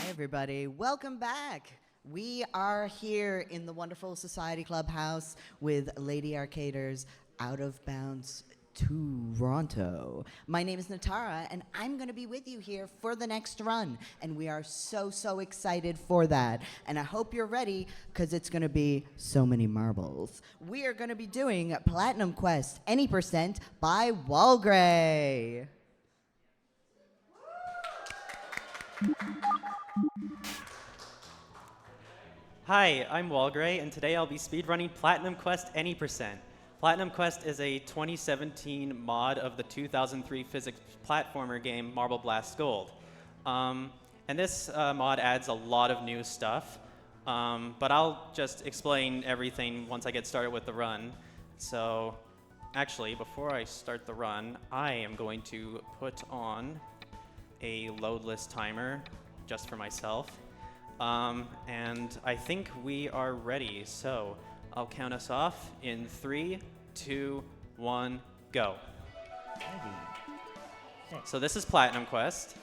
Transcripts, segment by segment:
Everybody, welcome back. We are here in the wonderful Society Clubhouse with Lady Arcaders out of bounds Toronto. My name is Netara, and I'm going to be with you here for the next run. And we are so excited for that. And I hope you're ready, because it's going to be so many marbles. We are going to be doing PlatinumQuest Any Percent by Walgrey. Hi, I'm Walgrey, and today I'll be speedrunning PlatinumQuest Any Percent. PlatinumQuest is a 2017 mod of the 2003 physics platformer game Marble Blast Gold. And this mod adds a lot of new stuff, but I'll just explain everything once I get started with the run. So, actually, before I start the run, I am going to put on a loadless timer just for myself. And I think we are ready, so I'll count us off in 3, 2, 1, go. So this is PlatinumQuest.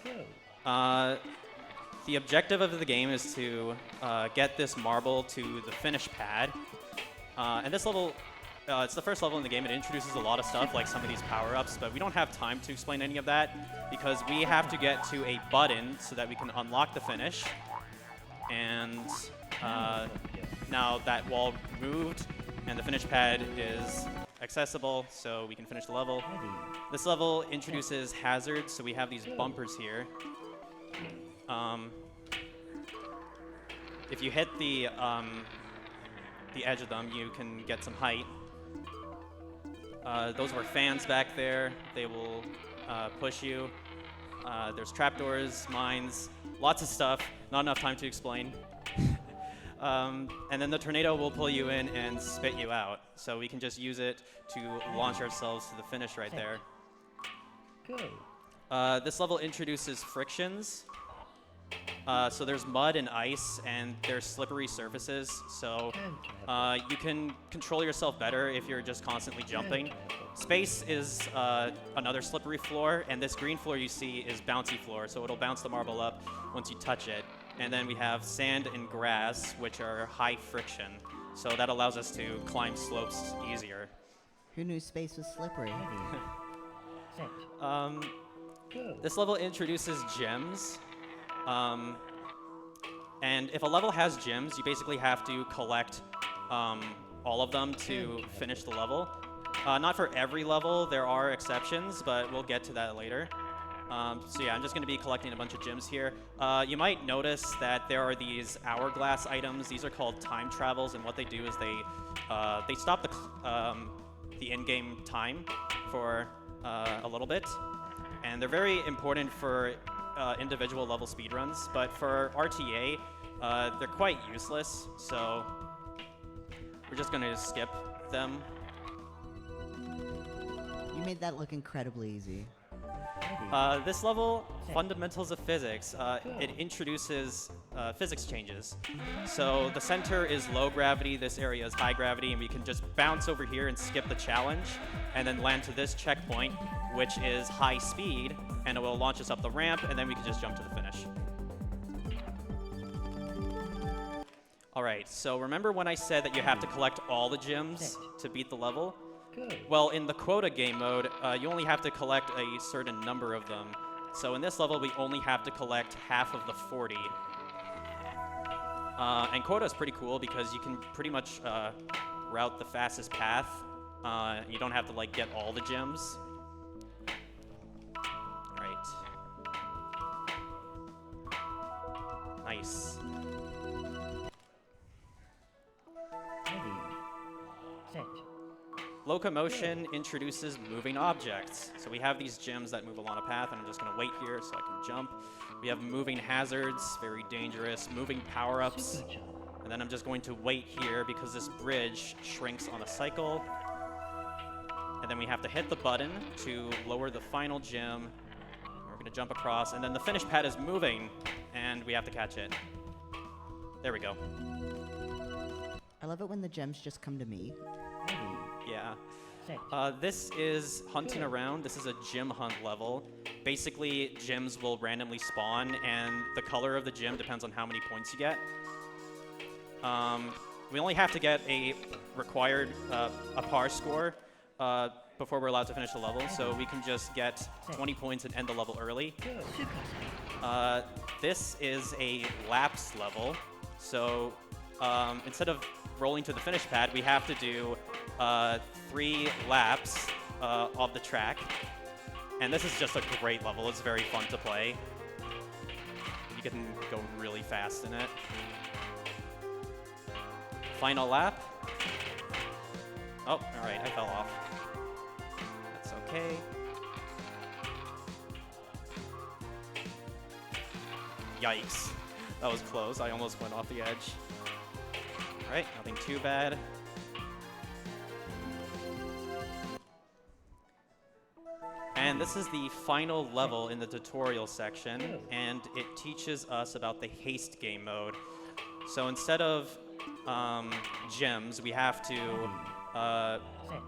The objective of the game is to get this marble to the finish pad. And this level, it's the first level in the game. It introduces a lot of stuff, like some of these power-ups, but we don't have time to explain any of that because we have to get to a button so that we can unlock the finish. And now that wall moved and the finish pad is accessible, so we can finish the level. This level introduces hazards, so we have these bumpers here. If you hit the edge of them, you can get some height. Those were fans back there. They will push you. There's trapdoors, mines, lots of stuff. Not enough time to explain. And then the tornado will pull you in and spit you out. So we can just use it to launch ourselves to the finish right there. This level introduces frictions. So there's mud and ice, and there's slippery surfaces. So you can control yourself better if you're just constantly jumping. Space is another slippery floor, and this green floor you see is bouncy floor, so it'll bounce the marble up once you touch it. And then we have sand and grass, which are high friction, so that allows us to climb slopes easier. Who knew space was slippery? This level introduces gems. And if a level has gems, you basically have to collect all of them to finish the level. Not for every level, there are exceptions, but we'll get to that later. So yeah, I'm just going to be collecting a bunch of gems here. You might notice that there are these hourglass items. These are called time travels, and what they do is they stop the in-game time for a little bit. And they're very important for individual level speedruns, but for RTA, they're quite useless, so we're just going to skip them. You made that look incredibly easy. This level, Fundamentals of Physics, it introduces physics changes. So the center is low gravity, this area is high gravity, and we can just bounce over here and skip the challenge, and then land to this checkpoint, which is high speed, and it will launch us up the ramp, and then we can just jump to the finish. All right, so remember when I said that you have to collect all the gems to beat the level? Well, in the quota game mode, you only have to collect a certain number of them. So in this level, we only have to collect half of the 40. And quota is pretty cool because you can pretty much route the fastest path. You don't have to like get all the gems. Right. Nice. Locomotion introduces moving objects. So we have these gems that move along a path, and I'm just going to wait here so I can jump. We have moving hazards, very dangerous, moving power-ups. And then I'm just going to wait here because this bridge shrinks on a cycle. And then we have to hit the button to lower the final gem. We're going to jump across, and then the finish pad is moving, and we have to catch it. There we go. I love it when the gems just come to me. Yeah. This is hunting around. This is a gem hunt level. basically, gyms will randomly spawn, and the color of the gym depends on how many points you get. We only have to get a required a par score before we're allowed to finish the level, so we can just get 20 points and end the level early. This is a laps level, so instead of rolling to the finish pad, we have to do 3 laps of the track. And this is just a great level. It's very fun to play. You can go really fast in it. Final lap. Oh, all right, I fell off. That's okay. Yikes. That was close. I almost went off the edge. All right, nothing too bad. And this is the final level in the tutorial section, and it teaches us about the haste game mode. So instead of gems, we have to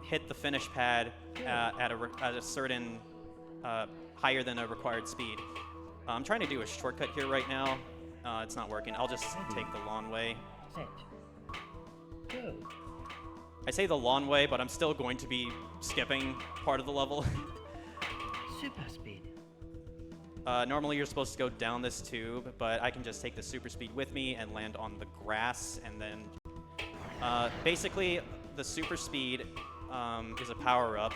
hit the finish pad at a certain higher than a required speed. I'm trying to do a shortcut here right now. It's not working. I'll just take the long way. I say the long way, but I'm still going to be skipping part of the level. Super speed. Normally you're supposed to go down this tube, but I can just take the super speed with me and land on the grass, and then basically the super speed is a power-up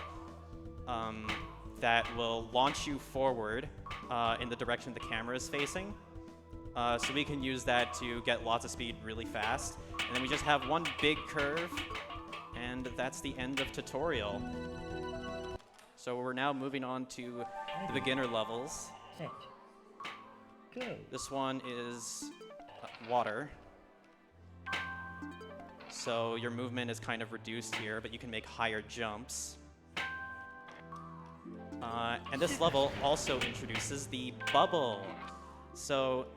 that will launch you forward in the direction the camera is facing. So we can use that to get lots of speed really fast. And then we just have one big curve, and that's the end of tutorial. So we're now moving on to the beginner levels. Set. Go. This one is water. So your movement is kind of reduced here, but you can make higher jumps. And this level also introduces the bubble. So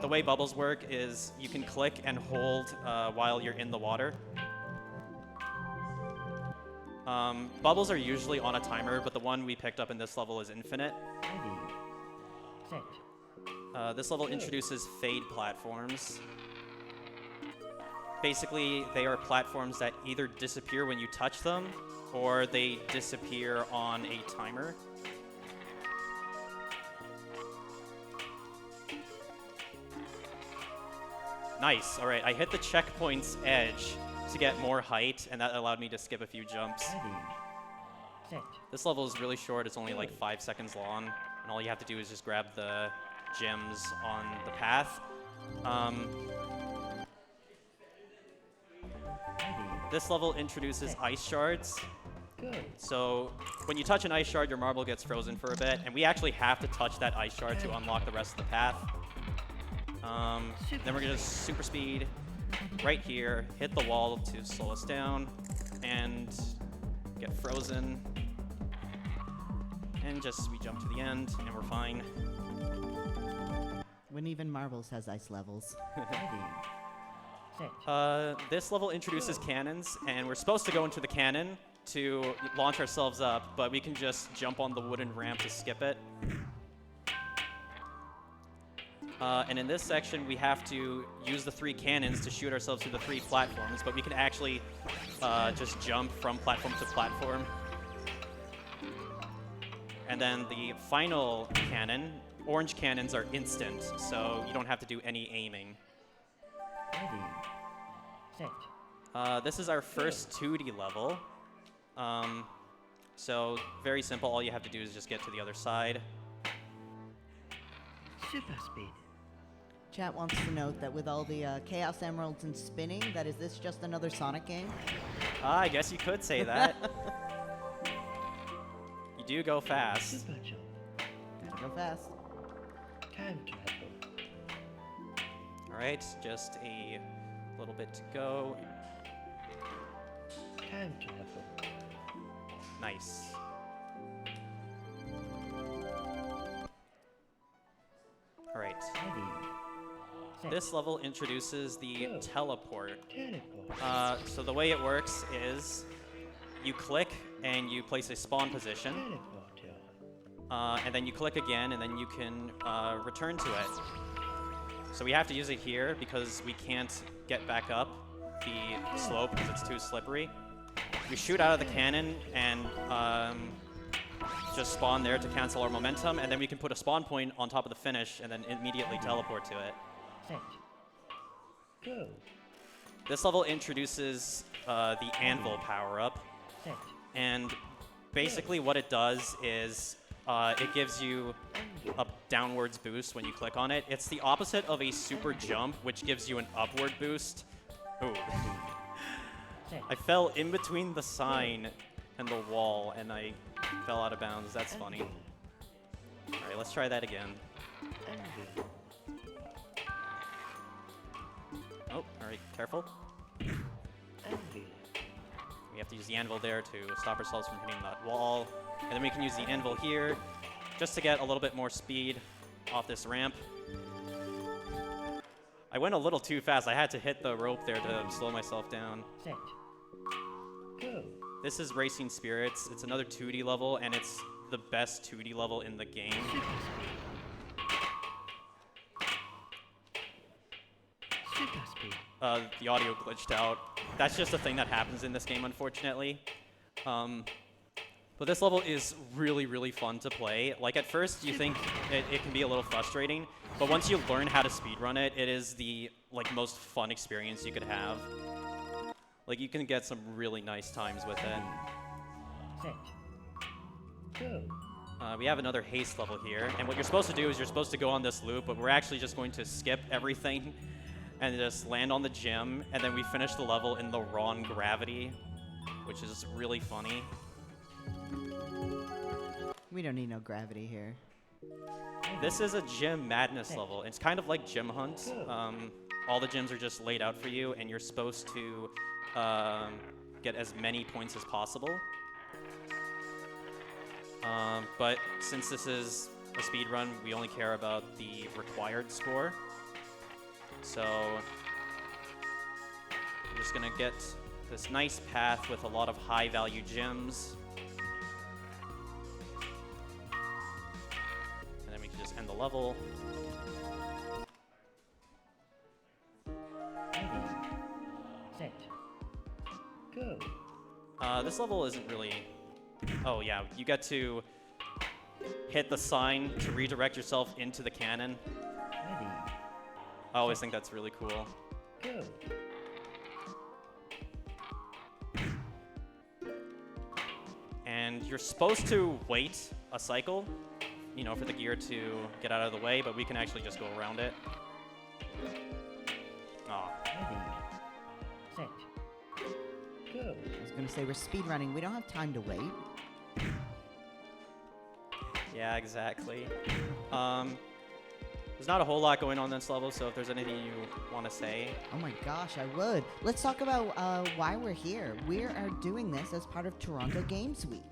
the way bubbles work is you can click and hold while you're in the water. Bubbles are usually on a timer, but the one we picked up in this level is infinite. Ready. Set. This level introduces fade platforms. Basically, they are platforms that either disappear when you touch them, or they disappear on a timer. Nice. All right, I hit the checkpoint's edge to get more height, and that allowed me to skip a few jumps. Ready. Set. This level is really short. It's only like 5 seconds long, and all you have to do is just grab the gems on the path. Ready. This level introduces ice shards. Go. So when you touch an ice shard, your marble gets frozen for a bit, and we actually have to touch that ice shard to unlock the rest of the path. Then we're gonna just super speed right here, hit the wall to slow us down, and get frozen. And just we jump to the end, and we're fine. When even marbles has ice levels. Ready. Set. This level introduces cannons, and we're supposed to go into the cannon to launch ourselves up, but we can just jump on the wooden ramp to skip it. And in this section, we have to use the 3 cannons to shoot ourselves through the 3 platforms, but we can actually just jump from platform to platform. And then the final cannon, orange cannons are instant, so you don't have to do any aiming. Ready. Set. This is our first 2D level. So very simple, all you have to do is just get to the other side. Super speed. Chat wants to note that with all the Chaos Emeralds and spinning, that is this just another Sonic game? I guess you could say that. You do go fast. Super jump. Gotta go fast. Time travel. All right, just a little bit to go. Time travel. Nice. All right. Ready. Set. This level introduces the Go. teleport. Teleport. So the way it works is you click and you place a spawn position. Teleport. and then you click again, and then you can return to it. So we have to use it here because we can't get back up the slope because it's too slippery. We shoot out of the cannon and just spawn there to cancel our momentum, and then we can put a spawn point on top of the finish and then immediately teleport to it. Set. Go. This level introduces the anvil power-up, Set. and basically what it does is it gives you a downwards boost when you click on it. It's the opposite of a super jump, which gives you an upward boost. Ooh. Set. I fell in between the sign and the wall, and I fell out of bounds. That's funny. All right, let's try that again. Anvil. Oh, all right, careful. Anvil. We have to use the anvil there to stop ourselves from hitting that wall. And then we can use the anvil here just to get a little bit more speed off this ramp. I went a little too fast. I had to hit the rope there to slow myself down. Set. Go. This is Racing Spirits. It's another 2D level, and it's the best 2D level in the game. Super speed. The audio glitched out. That's just a thing that happens in this game, unfortunately. But this level is really, really fun to play. Like, at first, you think it can be a little frustrating, but once you learn how to speedrun it, it is the, most fun experience you could have. Like, you can get some really nice times with it. Set. Go. We have another haste level here, and what you're supposed to do is you're supposed to go on this loop, but we're actually just going to skip everything and just land on the gym, and then we finish the level in the wrong gravity, which is really funny. We don't need no gravity here. This is a gym madness level. It's kind of like Gym Hunt. All the gyms are just laid out for you, and you're supposed to get as many points as possible. But since this is a speed run, we only care about the required score. So we're just gonna get this nice path with a lot of high value gyms. And then we can just end the level. Ready. Set. Go. This level isn't really... Oh yeah, you get to hit the sign to redirect yourself into the cannon. Ready. I always think that's really cool. Go. And you're supposed to wait a cycle, for the gear to get out of the way, but we can actually just go around it. Aw. Ready. Set. Go. I was gonna say we're speedrunning. We don't have time to wait. Yeah, exactly. There's not a whole lot going on in this level, so if there's anything you want to say. Oh my gosh, I would. Let's talk about why we're here. We are doing this as part of Toronto Games Week.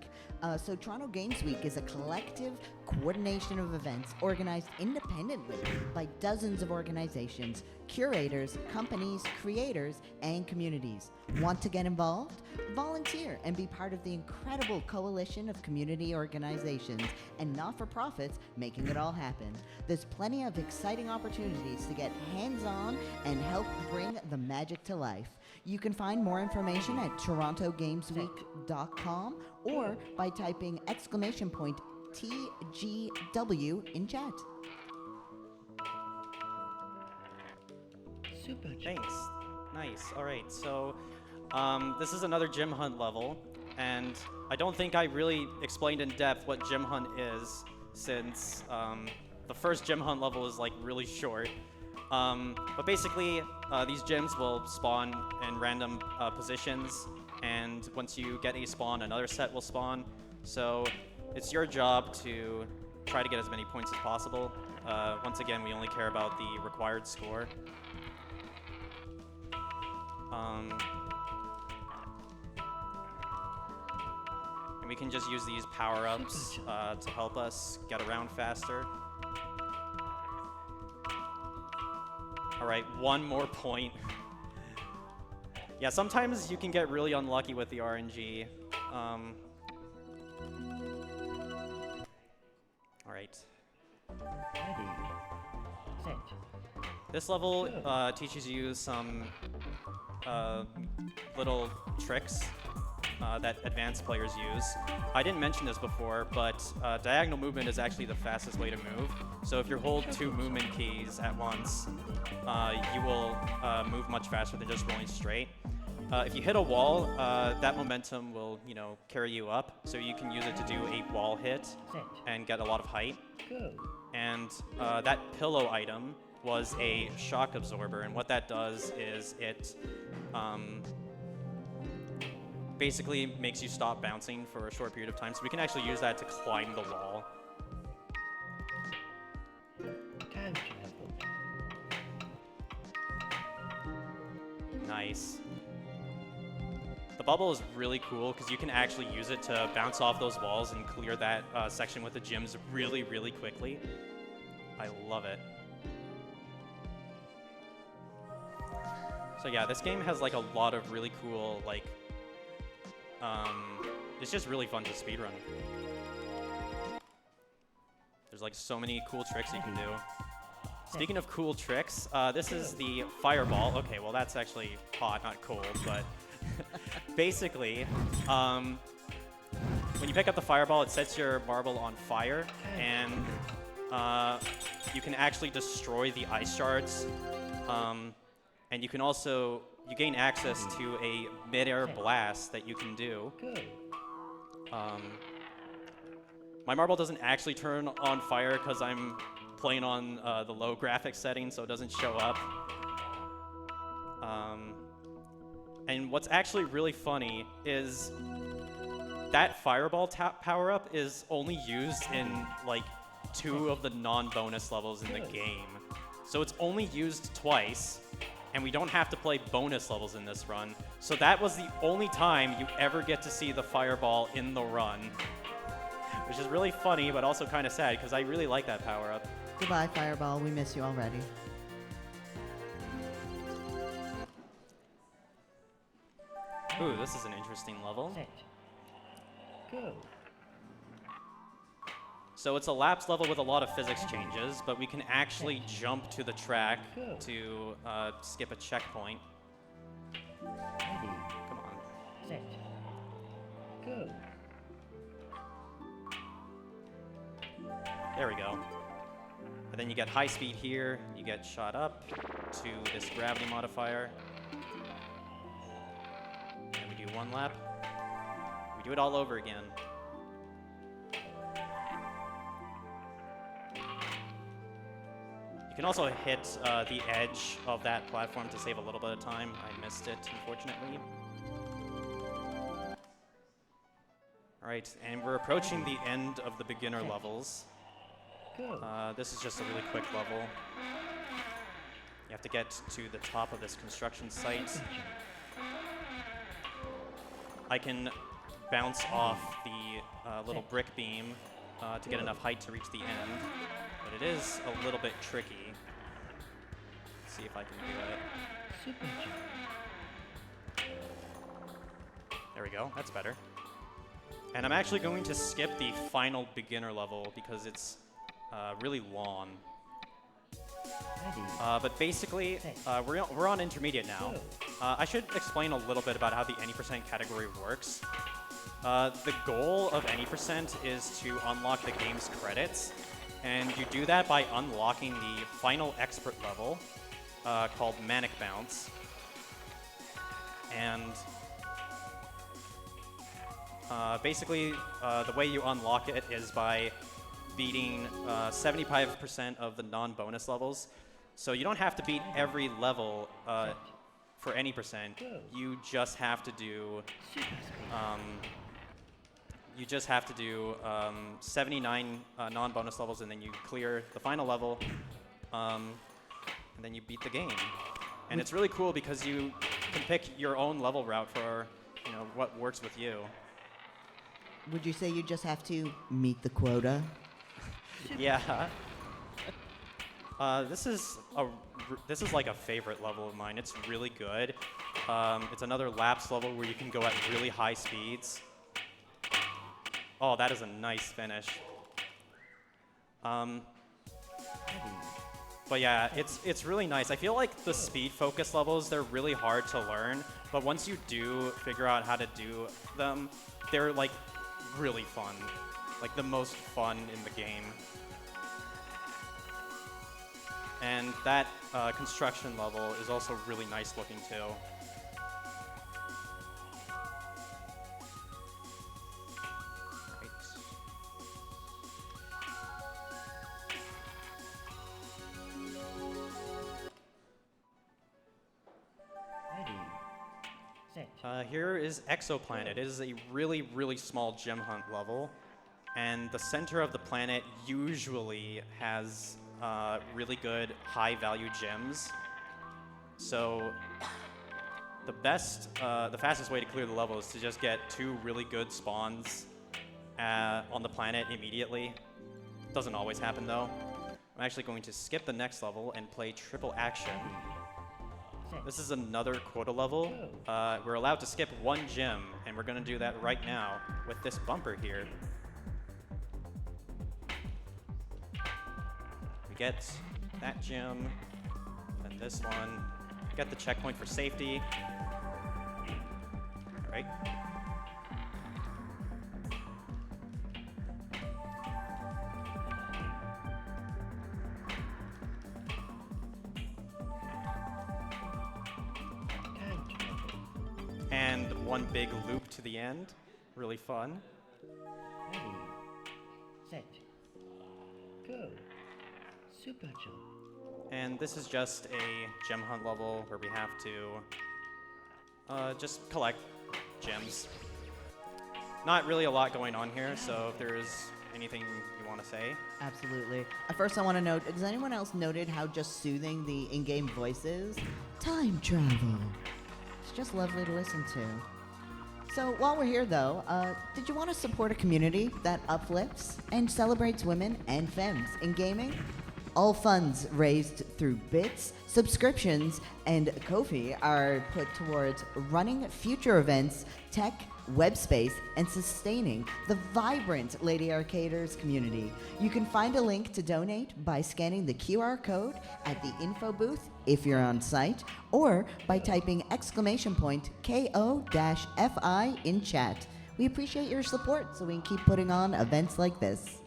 So Toronto Games Week is a collective coordination of events organized independently by dozens of organizations, curators, companies, creators, and communities. Want to get involved? Volunteer and be part of the incredible coalition of community organizations and not-for-profits making it all happen. There's plenty of exciting opportunities to get hands-on and help bring the magic to life. You can find more information at torontogamesweek.com or by typing !TGW in chat. Super jump. Thanks. Nice. All right, so this is another Gym Hunt level, and I don't think I really explained in depth what Gym Hunt is, since the first Gym Hunt level is really short. But basically, these gyms will spawn in random positions, and once you get a spawn, another set will spawn. So it's your job to try to get as many points as possible. Once again, we only care about the required score. And we can just use these power-ups to help us get around faster. All right, one more point. Yeah, sometimes you can get really unlucky with the RNG. This level teaches you some little tricks that advanced players use. I didn't mention this before, but diagonal movement is actually the fastest way to move. So if you hold 2 movement keys at once, you will move much faster than just rolling straight. If you hit a wall, that momentum will, carry you up. So you can use it to do a wall hit and get a lot of height. Go. And that pillow item was a shock absorber, and what that does is it basically makes you stop bouncing for a short period of time. So we can actually use that to climb the wall. Time travel. Nice. The bubble is really cool because you can actually use it to bounce off those walls and clear that section with the gyms really, really quickly. I love it. So yeah, this game has like a lot of really cool, like, it's just really fun to speedrun. There's like so many cool tricks you can do. Speaking of cool tricks, this is the fireball. Okay, well that's actually hot, not cold, but basically, when you pick up the fireball, it sets your marble on fire, and you can actually destroy the ice shards. And you can also, you gain access to a mid-air blast that you can do. Good. My marble doesn't actually turn on fire because I'm playing on the low graphics setting, so it doesn't show up. And what's actually really funny is that fireball power-up is only used in like 2 of the non-bonus levels in the game. So it's only used twice, and we don't have to play bonus levels in this run. So that was the only time you ever get to see the fireball in the run, which is really funny, but also kind of sad, because I really like that power-up. Goodbye, Fireball. We miss you already. Ooh, this is an interesting level. Set. Go. So it's a laps level with a lot of physics changes, but we can actually jump to the track to skip a checkpoint. Ready. Come on. Set. Go. There we go. And then you get high speed here, you get shot up to this gravity modifier. And we do 1 lap. We do it all over again. You can also hit the edge of that platform to save a little bit of time. I missed it, unfortunately. All right, and we're approaching the end of the beginner levels. Go. This is just a really quick level. You have to get to the top of this construction site. I can bounce off the little brick beam to get enough height to reach the end, but it is a little bit tricky. Let's see if I can do it. Super jump. There we go, that's better. And I'm actually going to skip the final beginner level because it's really long. Ready. But basically, we're on intermediate now. I should explain a little bit about how the any% category works. The goal of any% is to unlock the game's credits, and you do that by unlocking the final expert level called Manic Bounce. And basically, the way you unlock it is by beating 75% of the non-bonus levels. So you don't have to beat every level for any percent. You just have to do 79 non-bonus levels, and then you clear the final level, and then you beat the game. And it's really cool because you can pick your own level route for what works with you. Would you say you just have to meet the quota? Yeah. This is like a favorite level of mine. It's really good. It's another laps level where you can go at really high speeds. Oh, that is a nice finish. But But yeah, it's really nice. I feel like the speed focus levels, they're really hard to learn, but once you do figure out how to do them, they're like really fun. Like the most fun in the game. And that construction level is also really nice looking too. Ready. Set. Here is Exoplanet. It is a really, really small gem hunt level. And the center of the planet usually has really good high-value gems. So the fastest way to clear the level is to just get 2 really good spawns on the planet immediately. Doesn't always happen though. I'm actually going to skip the next level and play Triple Action. This is another quota level. We're allowed to skip 1 gem, and we're going to do that right now with this bumper here. We get that gem, and this one. We get the checkpoint for safety. All right. And 1 big loop to the end. Really fun. Ready. Set. Go. Super jump. And this is just a gem hunt level where we have to just collect gems. Not really a lot going on here, so if there's anything you want to say. Absolutely. First, I want to note, has anyone else noted how just soothing the in-game voice is? Time travel. It's just lovely to listen to. So while we're here, though, did you want to support a community that uplifts and celebrates women and femmes in gaming? All funds raised through bits, subscriptions, and Ko-fi are put towards running future events, tech, web space, and sustaining the vibrant Lady Arcaders community. You can find a link to donate by scanning the QR code at the info booth if you're on site, or by typing !KO-FI in chat. We appreciate your support so we can keep putting on events like this.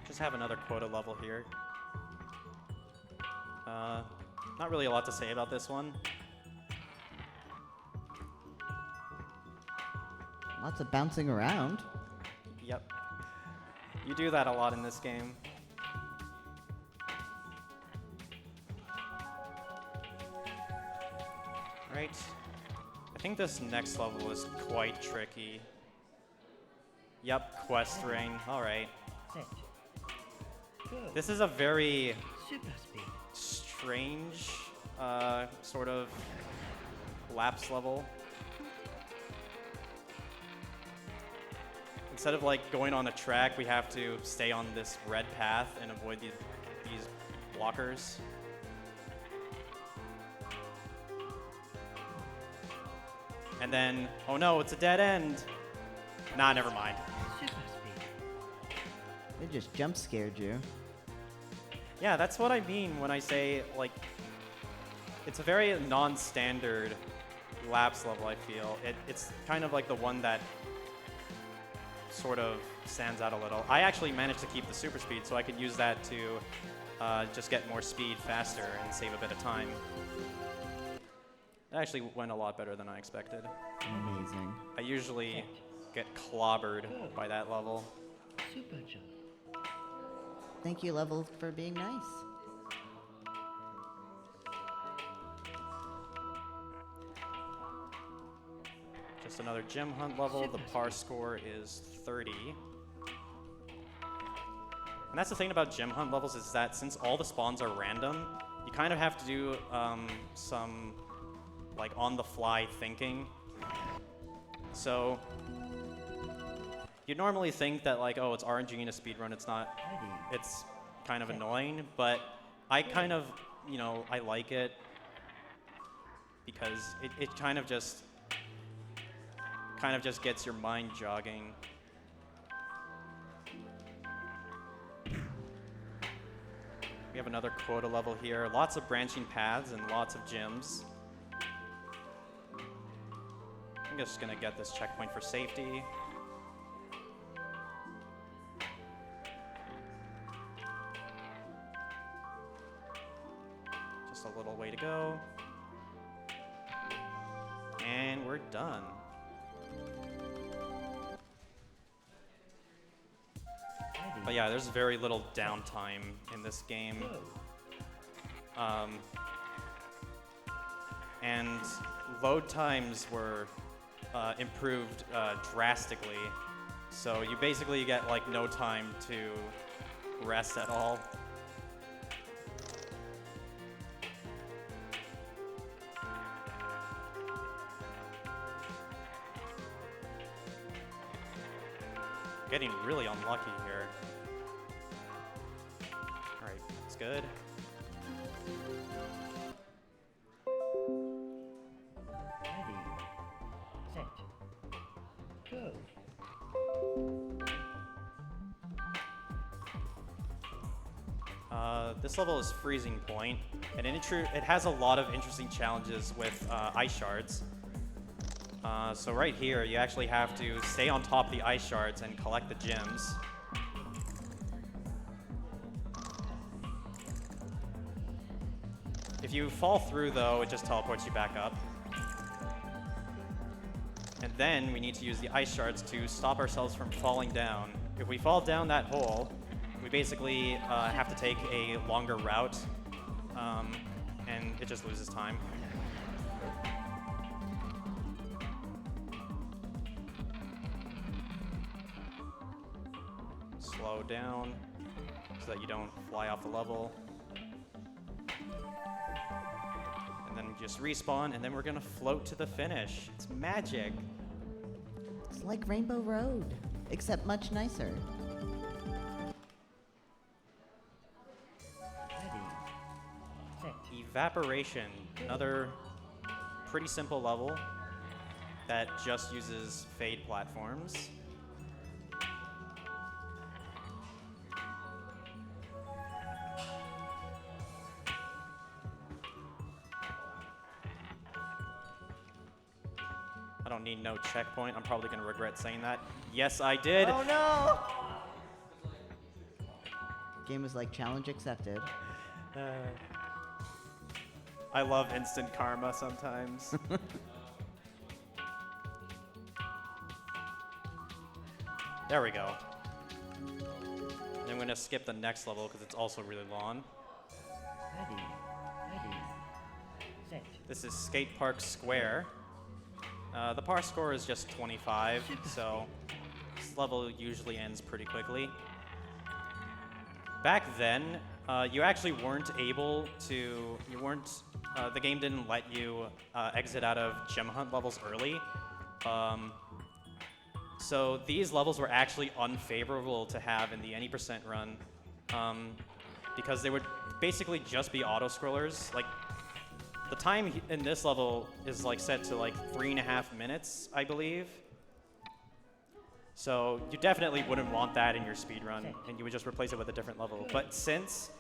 Just have another quota level here. Not really a lot to say about this one. Lots of bouncing around. Yep. You do that a lot in this game. Right. I think this next level is quite tricky. Yep, quest ring. Alright. Set. Go. This is a very Super speed. strange sort of lapse level. Instead of like going on a track, we have to stay on this red path and avoid these blockers. And then, oh no, it's a dead end. Nah, never mind. Super speed. They just jump scared you. Yeah, that's what I mean when I say, like, it's a very non-standard lapse level, I feel. It's kind of like the one that sort of stands out a little. I actually managed to keep the super speed, so I could use that to just get more speed faster and save a bit of time. It actually went a lot better than I expected. Amazing. I usually get clobbered by that level. Super jump. Thank you, Level, for being nice. Just another gem hunt level. The par score is 30. And that's the thing about gem hunt levels is that since all the spawns are random, you kind of have to do some like on-the-fly thinking. So you'd normally think that like, oh, it's RNG in a speedrun. It's not. It's kind of annoying, but I kind of, you know, I like it because it kind of just gets your mind jogging. We have another quota level here. Lots of branching paths and lots of gyms. I'm just gonna get this checkpoint for safety. Just a little way to go. And we're done. But yeah, there's very little downtime in this game. And load times were improved drastically. So you basically get like no time to rest at all. Getting really unlucky here. All right, that's good. Ready, set, go. This level is freezing point, and it has a lot of interesting challenges with ice shards. So right here, you actually have to stay on top of the ice shards and collect the gems. If you fall through, though, it just teleports you back up. And then we need to use the ice shards to stop ourselves from falling down. If we fall down that hole, we basically have to take a longer route, and it just loses time. Slow down so that you don't fly off the level. And then just respawn, and then we're gonna float to the finish. It's magic. It's like Rainbow Road, except much nicer. Ready, set, Evaporation, another pretty simple level that just uses fade platforms. I don't need no checkpoint. I'm probably gonna regret saying that. Yes, I did. Oh no! Game is like challenge accepted. I love instant karma sometimes. There we go. And I'm gonna skip the next level because it's also really long. ready, set, This is Skate Park Square. The par score is just 25, so this level usually ends pretty quickly. Back then, you actually weren't able to, the game didn't let you exit out of gem hunt levels early. So these levels were actually unfavorable to have in the any percent run because they would basically just be auto scrollers. Like the time in this level is like set to like 3.5 minutes, I believe. So you definitely wouldn't want that in your speedrun, and you would just replace it with a different level. But since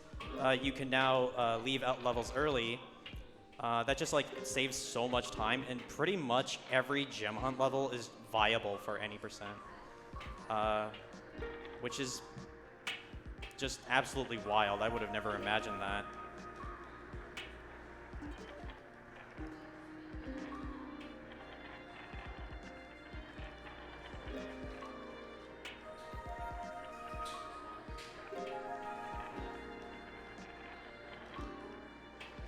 you can now leave out levels early, that just like saves so much time, and pretty much every gem hunt level is viable for any percent, which is just absolutely wild. I would have never imagined that.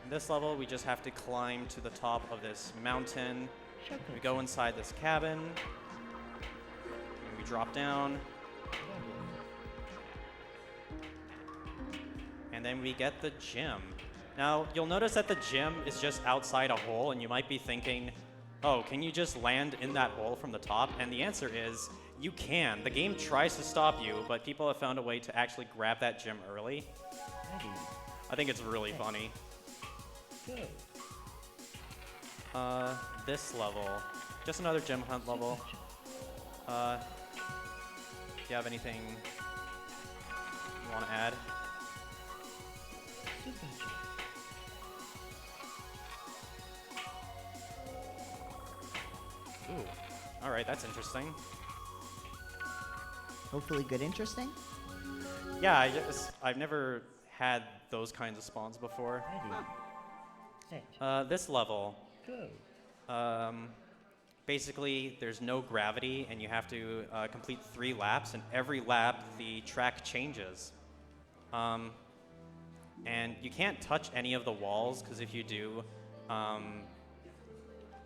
In this level, we just have to climb to the top of this mountain. We go inside this cabin. And we drop down. And then we get the gym. Now, you'll notice that the gym is just outside a hole, and you might be thinking, oh, can you just land in that hole from the top? And the answer is, you can. The game tries to stop you, but people have found a way to actually grab that gym early. ready, I think it's really funny. go. This level, just another gem hunt level. Do you have anything you want to add? Super jump. Ooh. All right, that's interesting. Hopefully good interesting. Yeah, I've never had those kinds of spawns before. Ready. Set. This level, Go. basically, there's no gravity, and you have to complete 3 laps, and every lap, the track changes. And you can't touch any of the walls, because if you do,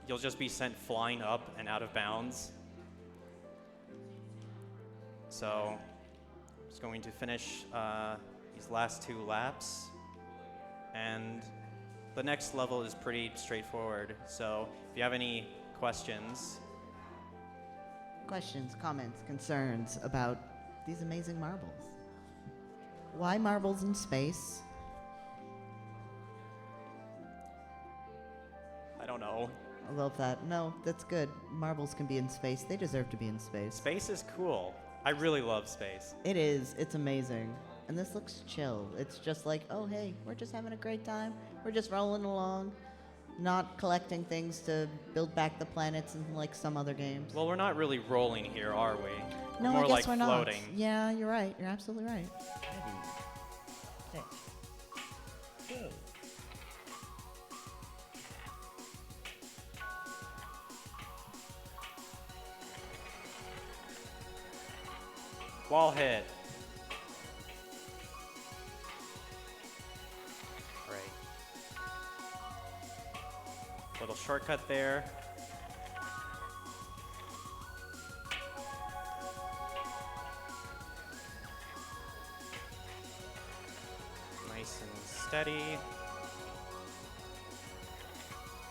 you'll just be sent flying up and out of bounds. So, I'm just going to finish these last 2 laps, and the next level is pretty straightforward. So, if you have any questions, Questions, comments, concerns about these amazing marbles? Why marbles in space? I don't know. I love that. No, that's good. Marbles can be in space. They deserve to be in space. Space is cool. I really love space. It is. It's amazing. And this looks chill. It's just like, oh, hey, we're just having a great time. We're just rolling along, not collecting things to build back the planets and like some other games. Well, we're not really rolling here, are we? No, More I guess like we're floating. not. Yeah, you're right. You're absolutely right. Ready. Set. Go. Wall hit. Great. Little shortcut there. Nice and steady.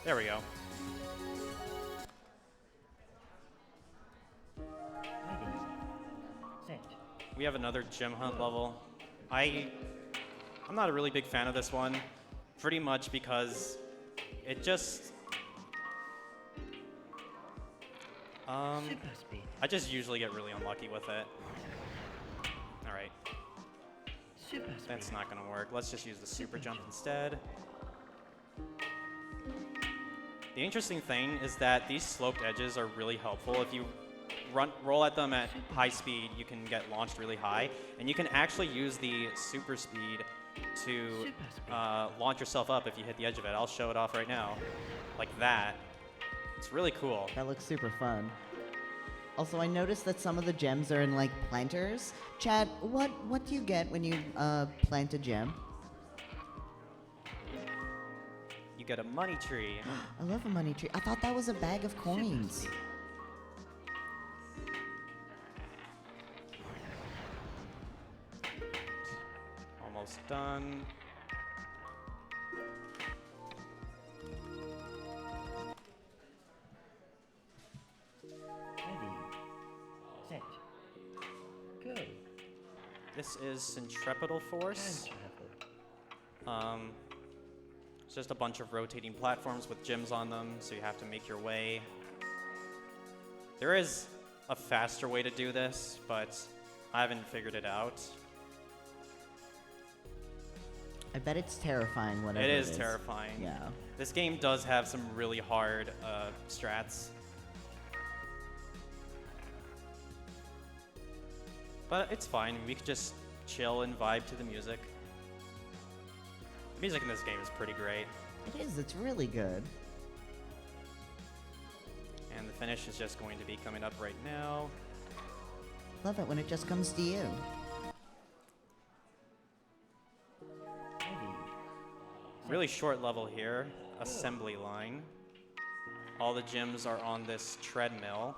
There we go. Ready. Set. We have another gem hunt level. I'm not a really big fan of this one, pretty much because it just Super speed. I just usually get really unlucky with it. All right, Super speed. that's not gonna work. Let's just use the super jump instead. The interesting thing is that these sloped edges are really helpful. If you roll at them at high speed, you can get launched really high, and you can actually use the super speed to launch yourself up if you hit the edge of it. I'll show it off right now, like that. It's really cool. That looks super fun. Also, I noticed that some of the gems are in like planters. Chad, what do you get when you plant a gem? You get a money tree. I love a money tree. I thought that was a bag of coins. Almost done. Ready. Set. Go. This is Centripetal Force. Time travel. It's just a bunch of rotating platforms with gems on them, so you have to make your way. There is a faster way to do this, but I haven't figured it out. I bet it's terrifying. Whatever It is terrifying. Yeah. This game does have some really hard strats. But it's fine. We could just chill and vibe to the music. The music in this game is pretty great. It is. It's really good. And the finish is just going to be coming up right now. Love it when it just comes to you. Ready. Really short level here. Assembly line. All the gems are on this treadmill.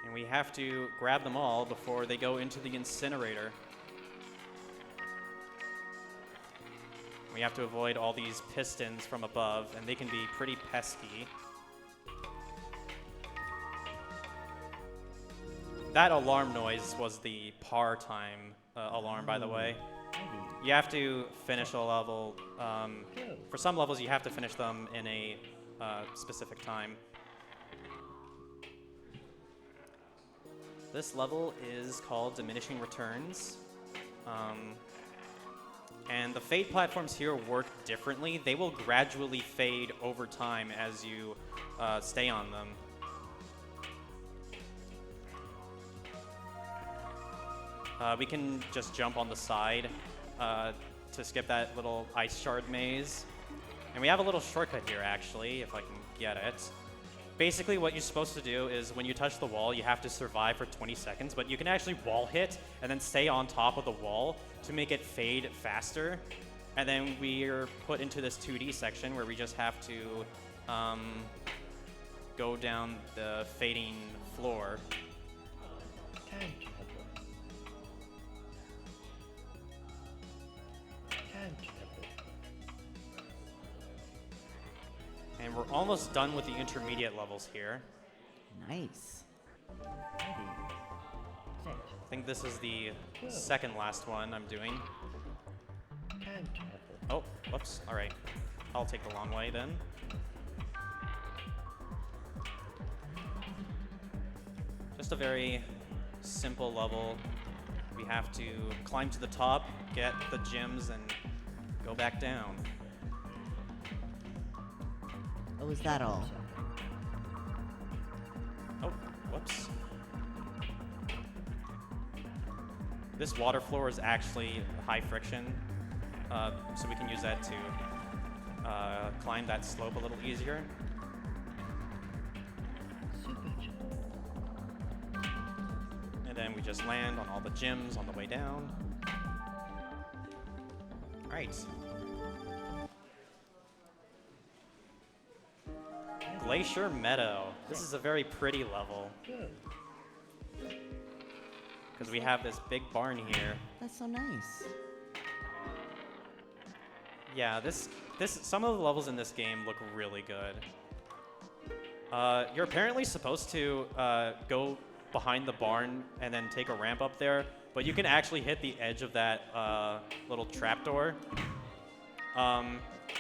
And we have to grab them all before they go into the incinerator. We have to avoid all these pistons from above, and they can be pretty pesky. That alarm noise was the par time alarm, by the way. Ready. You have to finish a level. Go. For some levels, you have to finish them in a specific time. This level is called Diminishing Returns. And the fade platforms here work differently. They will gradually fade over time as you stay on them. We can just jump on the side to skip that little ice shard maze. And we have a little shortcut here, actually, if I can get it. Basically, what you're supposed to do is when you touch the wall, you have to survive for 20 seconds, but you can actually wall hit and then stay on top of the wall to make it fade faster. And then we're put into this 2D section where we just have to go down the fading floor. Time travel. Time travel. And we're almost done with the intermediate levels here. Nice. Ready. Set. I think this is the second last one I'm doing. Time travel. Oh, whoops. All right. I'll take the long way then. Just a very simple level. We have to climb to the top, get the gems, and go back down. Oh, is that all? Oh, whoops. This water floor is actually high friction, so we can use that to climb that slope a little easier. Super jump. And then we just land on all the gems on the way down. All right. Glacier Meadow. This is a very pretty level Good. because we have this big barn here. That's so nice. Yeah, some of the levels in this game look really good. You're apparently supposed to go behind the barn and then take a ramp up there, but you can actually hit the edge of that little trapdoor.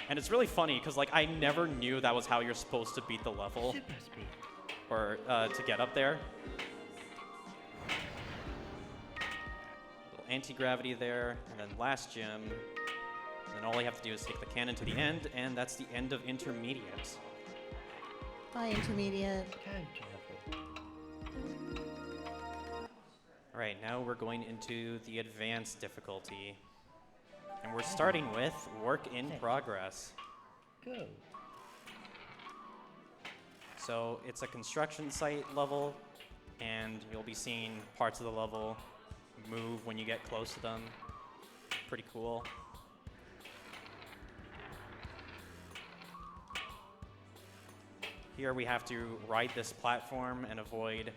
And it's really funny because like I never knew that was how you're supposed to beat the level Super speed. or to get up there. Little anti-gravity there, and then last gem. And then all you have to do is take the cannon to the end, and that's the end of intermediate. Bye, intermediate. Time travel. All right, now we're going into the advanced difficulty. And we're starting with work in progress. Go. So it's a construction site level, and you'll be seeing parts of the level move when you get close to them. Pretty cool. Here we have to ride this platform and avoid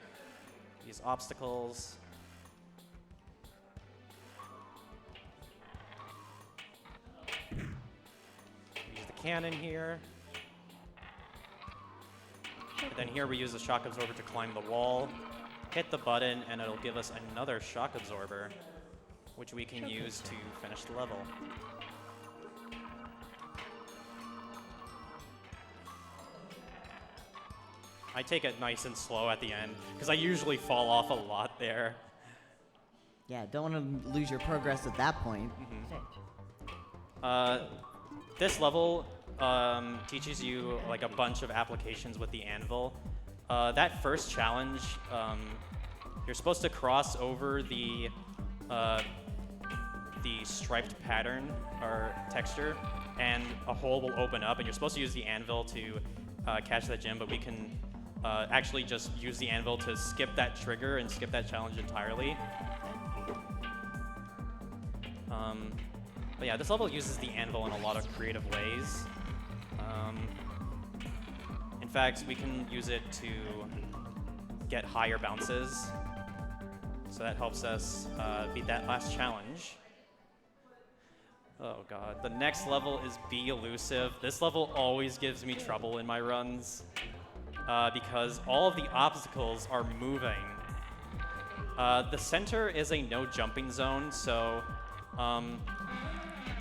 these obstacles. Use the cannon here. And then here we use the shock absorber to climb the wall, hit the button, and it'll give us another shock absorber, which we can use to finish the level. I take it nice and slow at the end, because I usually fall off a lot there. Yeah, don't want to lose your progress at that point. Set. This level teaches you like a bunch of applications with the anvil. That first challenge, you're supposed to cross over the striped pattern or texture, and a hole will open up, and you're supposed to use the anvil to catch that gem, but we can actually just use the anvil to skip that trigger and skip that challenge entirely. But yeah, this level uses the anvil in a lot of creative ways. In fact, we can use it to get higher bounces. So that helps us beat that last challenge. Oh god, the next level is Be Elusive. This level always gives me trouble in my runs because all of the obstacles are moving. The center is a no jumping zone, so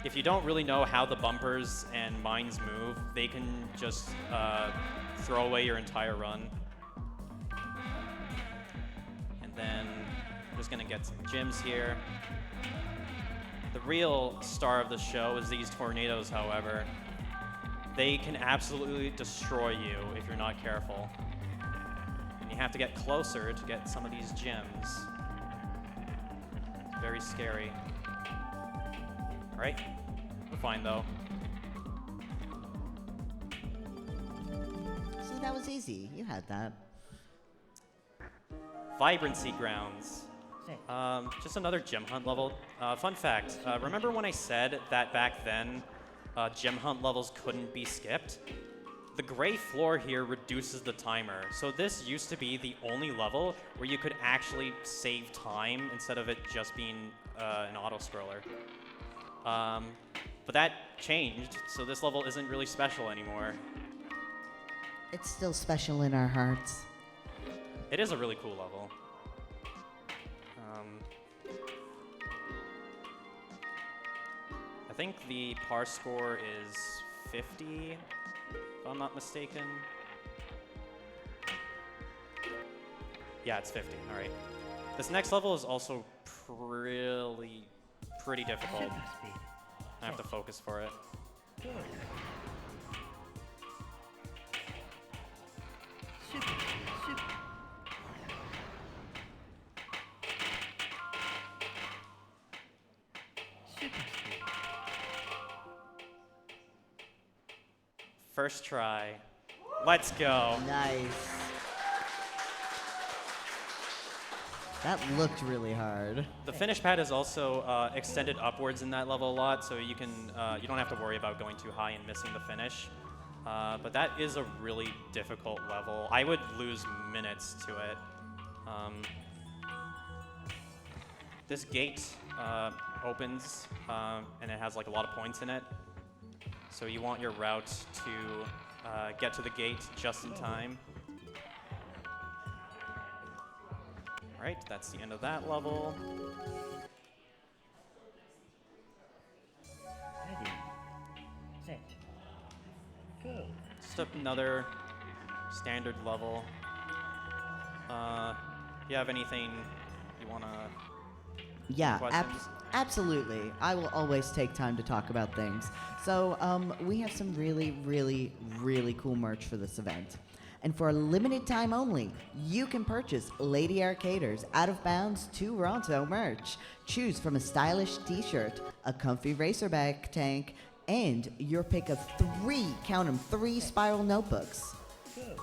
if you don't really know how the bumpers and mines move, they can just throw away your entire run. And then I'm just gonna get some gems here. The real star of the show is these tornadoes, however. They can absolutely destroy you if you're not careful. And you have to get closer to get some of these gems. It's very scary. Alright, we're fine though. See, that was easy. You had that. Vibrancy grounds. Just another gem hunt level. Fun fact, remember when I said that back then gem hunt levels couldn't be skipped? The gray floor here reduces the timer. So this used to be the only level where you could actually save time instead of it just being an auto-scroller. But that changed, so this level isn't really special anymore. It's still special in our hearts. It is a really cool level. I think the par score is 50, if I'm not mistaken. Yeah, it's 50, all right. This next level is also pretty difficult. Super speed. I have to focus for it. Good. Super speed. Super. Super speed. First try. Let's go. Nice. That looked really hard. The finish pad is also extended upwards in that level a lot, so you can you don't have to worry about going too high and missing the finish. But that is a really difficult level. I would lose minutes to it. This gate opens and it has like a lot of points in it. So you want your route to get to the gate just in time. All right, that's the end of that level. Ready. Set. Go. Just another standard level. You have anything you want to Yeah, questions? absolutely. I will always take time to talk about things. So we have some really cool merch for this event. And for a limited time only, you can purchase Lady Arcaders Out of Bounds Toronto merch. Choose from a stylish t-shirt, a comfy racerback tank, and your pick of three spiral notebooks. Go.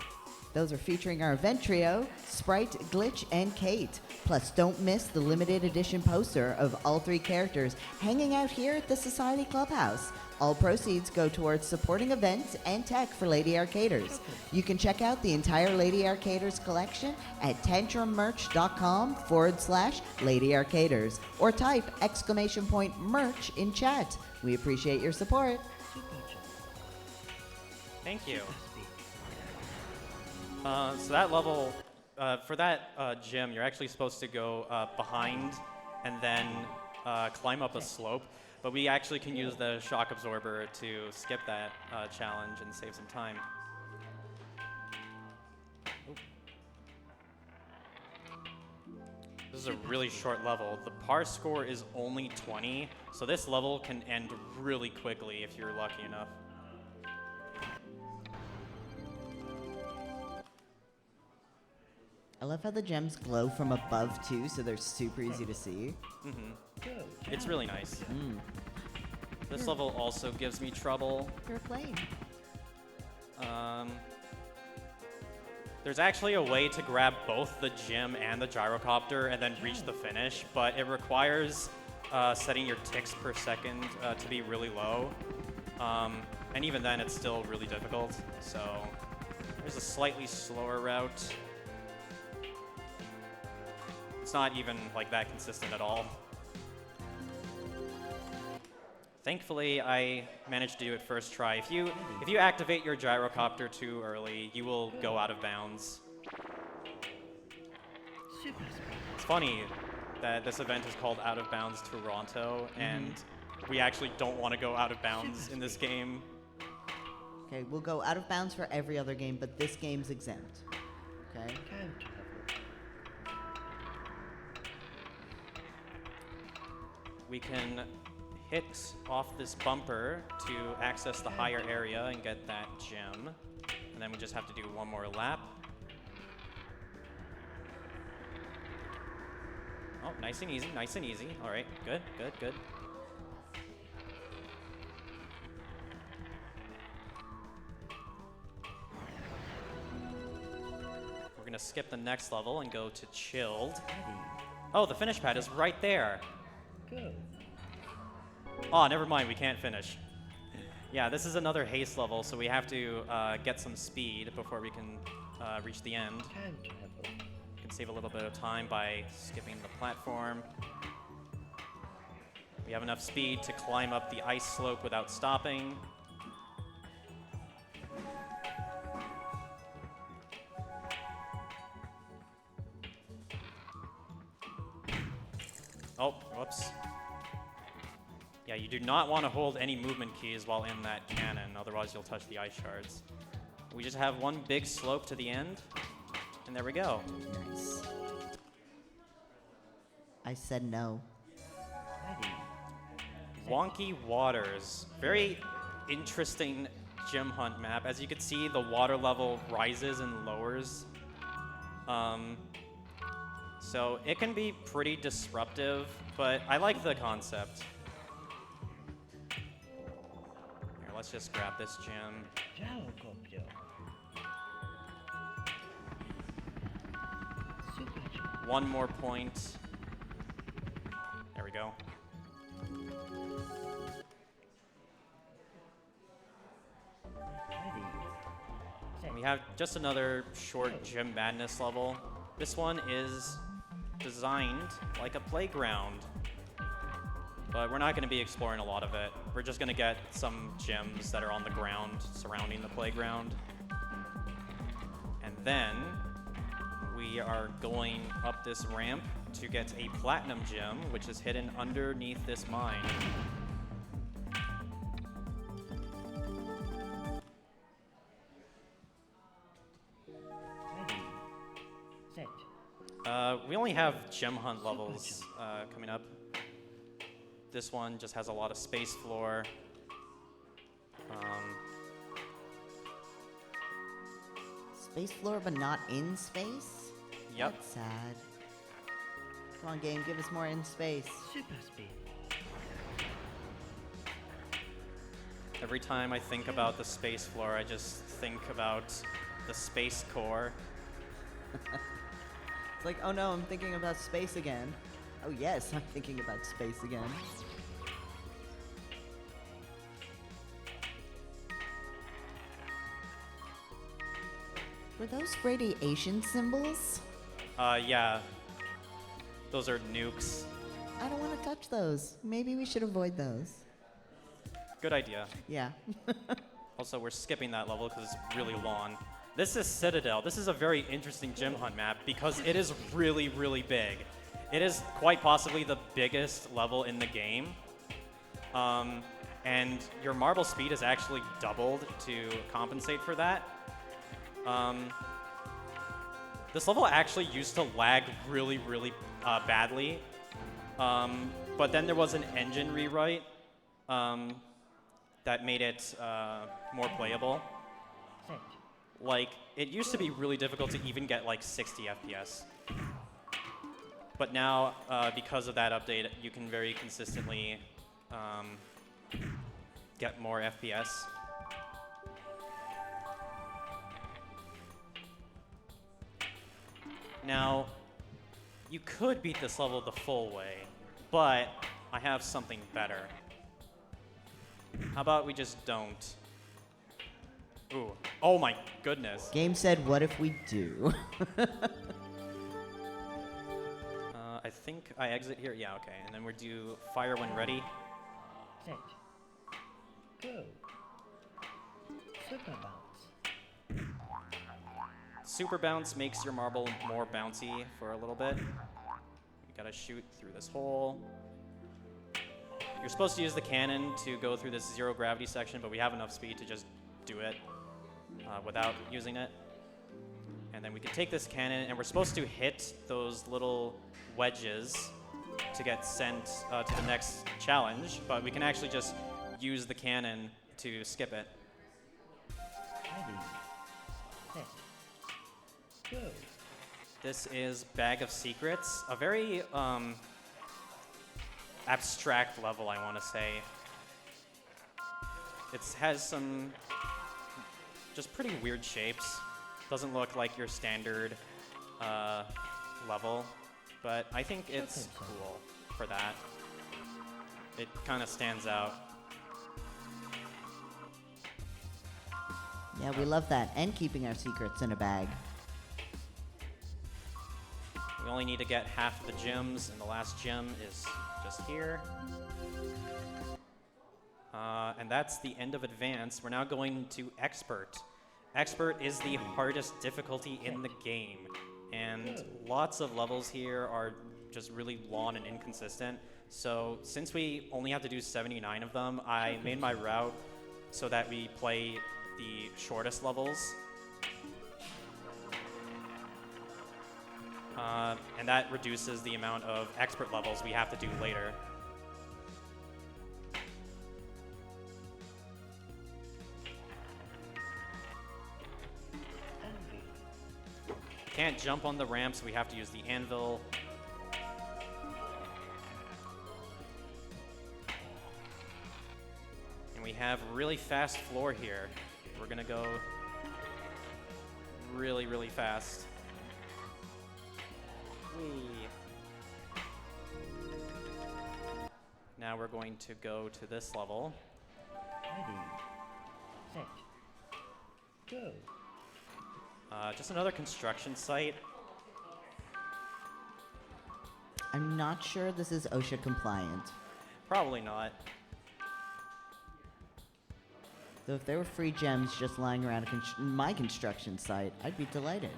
Those are featuring our event trio, Sprite, Glitch, and Kate. Plus, don't miss the limited edition poster of all three characters hanging out here at the Society Clubhouse. All proceeds go towards supporting events and tech for Lady Arcaders. You can check out the entire Lady Arcaders collection at tantrummerch.com/Lady Arcaders or type !merch in chat. We appreciate your support. Super jump. Thank you. Super speed. So that level, for that gym, you're actually supposed to go behind and then climb up a slope. But we actually can use the shock absorber to skip that challenge and save some time. Oop. This is a really short level. The par score is only 20, so this level can end really quickly if you're lucky enough. I love how the gems glow from above too, so they're super easy to see. Go. It's really nice. This level also gives me trouble. You're playing. There's actually a way to grab both the gym and the gyrocopter and then reach the finish, but it requires setting your ticks per second to be really low. And even then, it's still really difficult. So there's a slightly slower route. It's not even like that consistent at all. Thankfully, I managed to do it first try. If you activate your gyrocopter too early, you will go out of bounds. Super speed. It's funny that this event is called Out of Bounds Toronto, and we actually don't want to go out of bounds in this game. Okay, we'll go out of bounds for every other game, but this game's exempt. Okay? Counter. We can hit off this bumper to access the higher area and get that gem. And then we just have to do one more lap. Oh, nice and easy, nice and easy. All right, good, good, good. We're gonna skip the next level and go to chilled. Ready. Oh, the finish pad is right there. Go. Oh, never mind, we can't finish. Yeah, this is another haste level, so we have to get some speed before we can reach the end. Time travel. We can save a little bit of time by skipping the platform. We have enough speed to climb up the ice slope without stopping. Oh, whoops. Yeah, you do not want to hold any movement keys while in that cannon, otherwise you'll touch the ice shards. We just have one big slope to the end, and there we go. Nice. I said no. Ready. Wonky Waters. Very interesting gem hunt map. As you can see, the water level rises and lowers. So it can be pretty disruptive, but I like the concept. Here, let's just grab this gem. Gyrocopter. Super jump. One more point. There we go. Ready. Set. We have just another short Gym Madness level. This one is designed like a playground, but we're not going to be exploring a lot of it. We're just going to get some gems that are on the ground surrounding the playground. And then we are going up this ramp to get a platinum gem, which is hidden underneath this mine. Ready. Set. We only have gem hunt levels coming up. This one just has a lot of space floor. Space floor, but not in space? Yep. That's sad. Come on, game, give us more in space. Super speed. Every time I think about the space floor, I just think about the space core. It's like, oh no, I'm thinking about space again. Oh yes, I'm thinking about space again. Were those radiation symbols? Yeah. Those are nukes. I don't want to touch those. Maybe we should avoid those. Good idea. Yeah. Also, we're skipping that level because it's really long. This is Citadel. This is a very interesting gem hunt map because it is really, really big. It is quite possibly the biggest level in the game. And your marble speed is actually doubled to compensate for that. This level actually used to lag really, really badly. But then there was an engine rewrite that made it more playable. Set. Like, it used to be really difficult to even get like 60 FPS. But now, because of that update, you can very consistently get more FPS. Now, you could beat this level the full way, but I have something better. How about we just don't? Ooh. Oh my goodness. Game said, what if we do? I think I exit here. Yeah, okay. And then we do fire when ready. Set. Go. Super bounce. Super bounce makes your marble more bouncy for a little bit. You gotta shoot through this hole. You're supposed to use the cannon to go through this zero gravity section, but we have enough speed to just do it without using it. And then we can take this cannon, and we're supposed to hit those little wedges to get sent to the next challenge, but we can actually just use the cannon to skip it. Ready, set, go. This is Bag of Secrets, a very abstract level, I want to say. It has some just pretty weird shapes. Doesn't look like your standard level, but I think it's cool for that. It kind of stands out. Yeah, we love that. And keeping our secrets in a bag. We only need to get half of the gems, and the last gem is just here. And that's the end of Advanced. We're now going to Expert. Expert is the hardest difficulty in the game, and lots of levels here are just really long and inconsistent. So since we only have to do 79 of them, I made my route so that we play the shortest levels. And that reduces the amount of expert levels we have to do later. Can't jump on the ramp, so we have to use the anvil. And we have really fast floor here. We're gonna go really, really fast. Whee. Now we're going to go to this level. Ready, set, go. Just another construction site. I'm not sure this is OSHA compliant. Probably not. Though if there were free gems just lying around my construction site, I'd be delighted.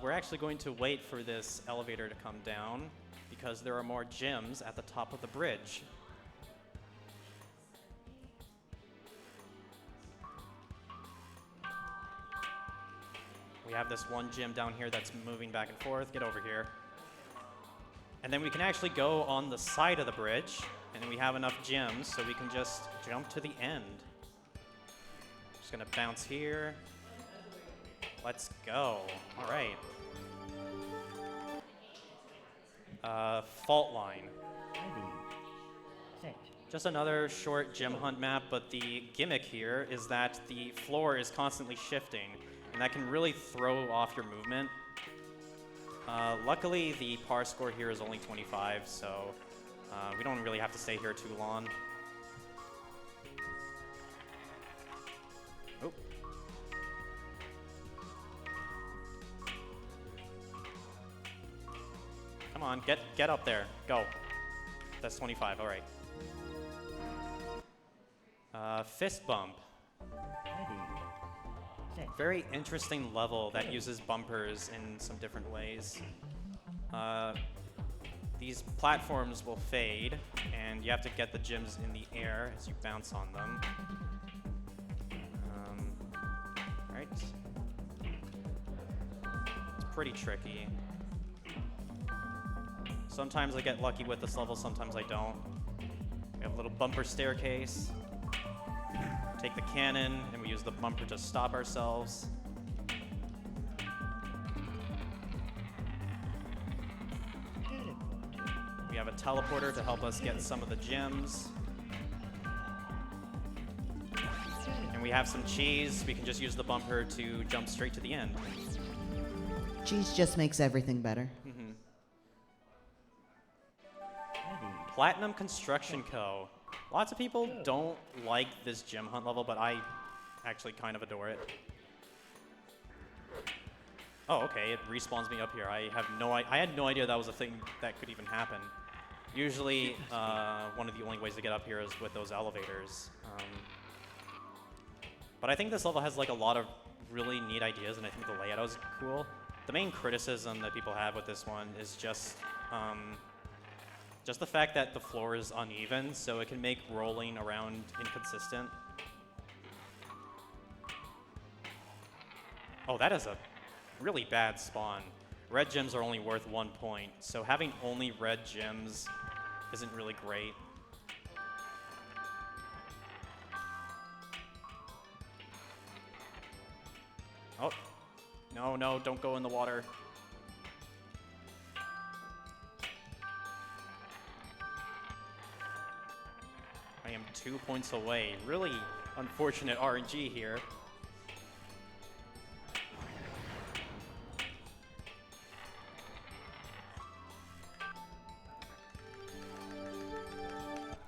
We're actually going to wait for this elevator to come down because there are more gems at the top of the bridge. We have this one gem down here that's moving back and forth. Get over here. And then we can actually go on the side of the bridge, and we have enough gems so we can just jump to the end. Just gonna bounce here. Let's go. All right. Fault line. Ready, set, Just another short gem hunt map, but the gimmick here is that the floor is constantly shifting, and that can really throw off your movement. Luckily, the par score here is only 25, so we don't really have to stay here too long. Oh. Come on, get up there. Go. That's 25, all right. Fist bump. ready, set, Very interesting level that uses bumpers in some different ways. These platforms will fade, and you have to get the gems in the air as you bounce on them. Right. It's pretty tricky. Sometimes I get lucky with this level, sometimes I don't. We have a little bumper staircase. Take the cannon, and we use the bumper to stop ourselves. teleport, We have a teleporter to help us get some of the gems. And we have some cheese. We can just use the bumper to jump straight to the end. Cheese just makes everything better. ready, Platinum Construction Co. Lots of people don't like this gem hunt level, but I actually kind of adore it. Oh, okay, it respawns me up here. I had no idea that was a thing that could even happen. Usually, one of the only ways to get up here is with those elevators. But I think this level has like a lot of really neat ideas, and I think the layout is cool. The main criticism that people have with this one is just the fact that the floor is uneven, so it can make rolling around inconsistent. Oh, that is a really bad spawn. red gems are only worth 1 point, so having only red gems isn't really great. Oh, no, don't go in the water. I am 2 points away. Really unfortunate RNG here.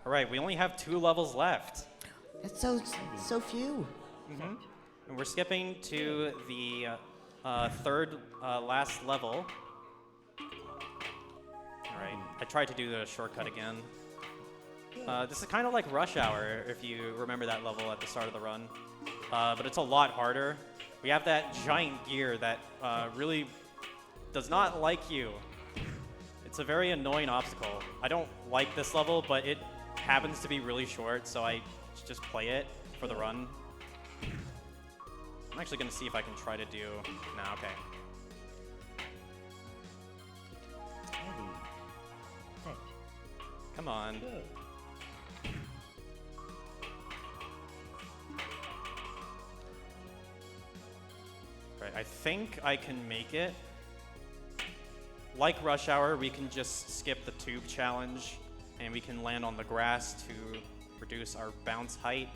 All right, we only have 2 levels left. It's so few. And we're skipping to the third last level. All right, I tried to do the shortcut again. This is kind of like Rush Hour, if you remember that level at the start of the run. But it's a lot harder. We have that giant gear that really does not like you. It's a very annoying obstacle. I don't like this level, but it happens to be really short, so I just play it for the run. I'm actually going to see if I can try to do... Nah, okay. Ready, set, Come on. go. Right, I think I can make it. Like Rush Hour, we can just skip the tube challenge, and we can land on the grass to reduce our bounce height.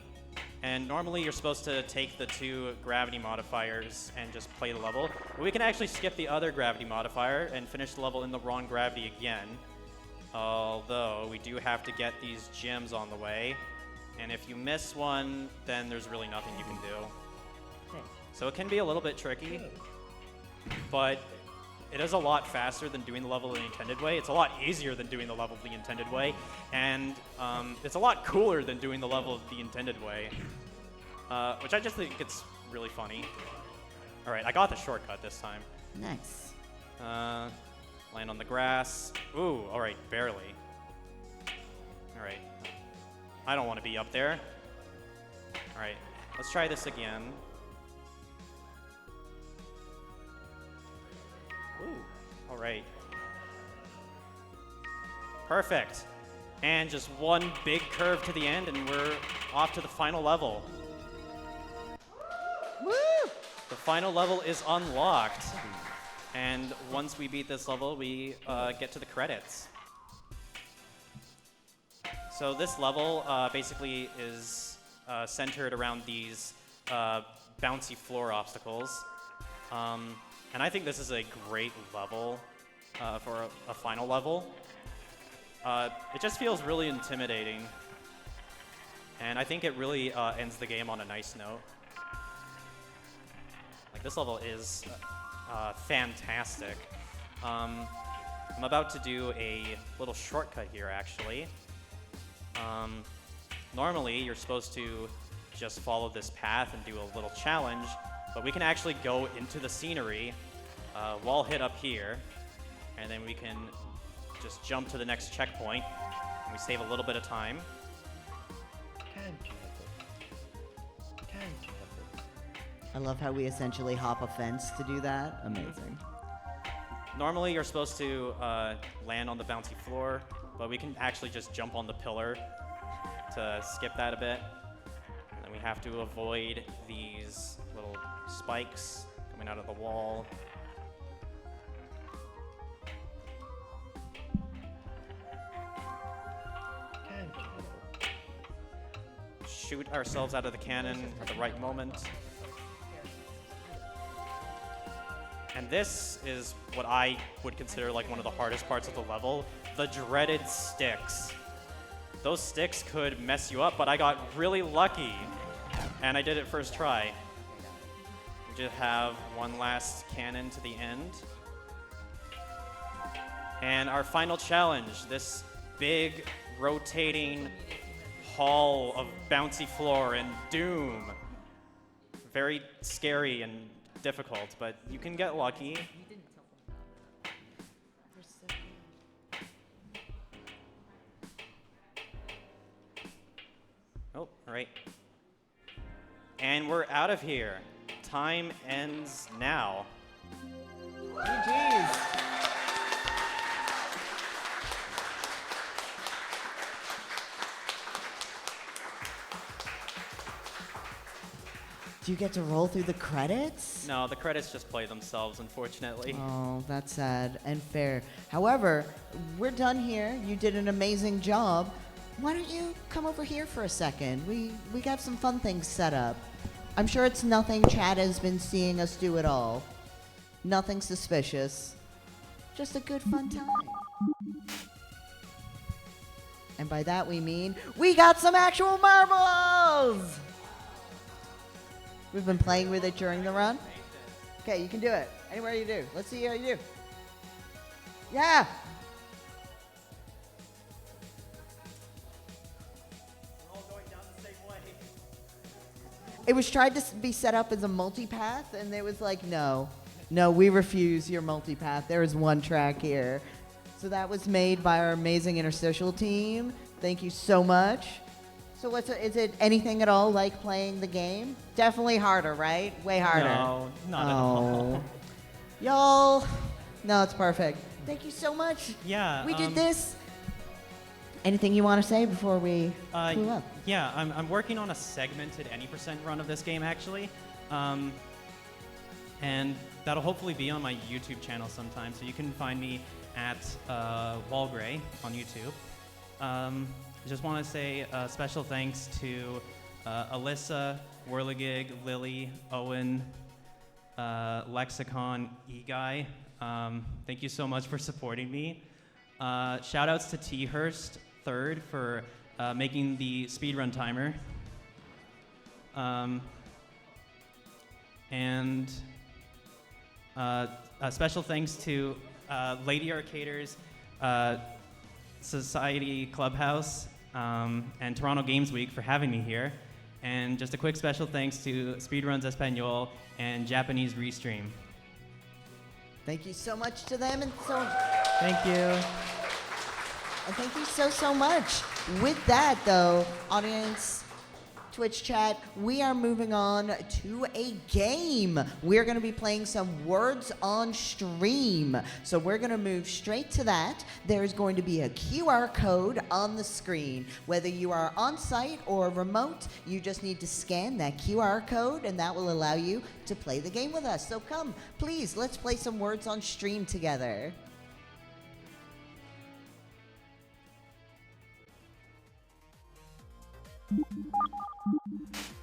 And normally you're supposed to take the 2 gravity modifiers and just play the level. But we can actually skip the other gravity modifier and finish the level in the wrong gravity again. Although we do have to get these gems on the way. And if you miss one, then there's really nothing you can do. Set, So it can be a little bit tricky, go. but it is a lot faster than doing the level the intended way. It's a lot easier than doing the level the intended way, and it's a lot cooler than doing the level the intended way, which I just think it's really funny. All right, I got the shortcut this time. Nice. Land on the grass. Ooh, all right, barely. All right. I don't want to be up there. All right, let's try this again. Ooh, all right. Perfect. And just one big curve to the end, and we're off to the final level. Woo! The final level is unlocked. And once we beat this level, we get to the credits. So this level basically is centered around these bouncy floor obstacles. And I think this is a great level for a final level. It just feels really intimidating. And I think it really ends the game on a nice note. Like, this level is fantastic. I'm about to do a little shortcut here, actually. Normally, you're supposed to just follow this path and do a little challenge, but we can actually go into the scenery, wall hit up here, and then we can just jump to the next checkpoint, and we save a little bit of time. Time travel. Time travel. I love how we essentially hop a fence to do that. Amazing. Normally, you're supposed to land on the bouncy floor, but we can actually just jump on the pillar to skip that a bit. And then we have to avoid these little spikes coming out of the wall. Time travel. Shoot ourselves out of the cannon at the right moment. And this is what I would consider like one of the hardest parts of the level, the dreaded sticks. Those sticks could mess you up, but I got really lucky, and I did it first try. We just have one last cannon to the end. And our final challenge, this big rotating hall of bouncy floor and doom. Very scary and difficult, but you can get lucky. Oh, all right. And we're out of here. Time ends now. GG's. Do you get to roll through the credits? No, the credits just play themselves, unfortunately. Oh, that's sad and fair. However, we're done here. You did an amazing job. Why don't you come over here for a second? We got some fun things set up. I'm sure it's nothing Chad has been seeing us do at all. Nothing suspicious. Just a good fun time. And by that we mean we got some actual marbles! We've been playing with it during the run. Okay, you can do it. Anywhere you do. Let's see how you do. Yeah! We're all going down the same way. It was tried to be set up as a multipath, and it was like, no, we refuse your multipath. There is one track here. So that was made by our amazing interstitial team. Thank you so much. So is it anything at all like playing the game? Definitely harder, right? Way harder. No, not at all. Y'all, no, it's perfect. Thank you so much. Yeah. We did this. Anything you want to say before we clue up? Yeah, I'm working on a segmented any percent run of this game, actually. And that'll hopefully be on my YouTube channel sometime, so you can find me at Walgrey on YouTube. I just want to say special thanks to Alyssa, Whirligig, Lily, Owen, Lexicon, E-Guy. Thank you so much for supporting me. Shout outs to T-Hurst, third, for making the speedrun timer. And special thanks to Lady Arcaders, Society Clubhouse, and Toronto Games Week for having me here. And just a quick special thanks to Speedruns Espanol and Japanese Restream. Thank you so much to them, and Thank you. thank you so much. With that, though, audience, Twitch chat, we are moving on to a game. We're going to be playing some words on stream. So we're going to move straight to that. There's going to be a QR code on the screen. Whether you are on site or remote, you just need to scan that QR code, and that will allow you to play the game with us. So come, please, let's play some words on stream together.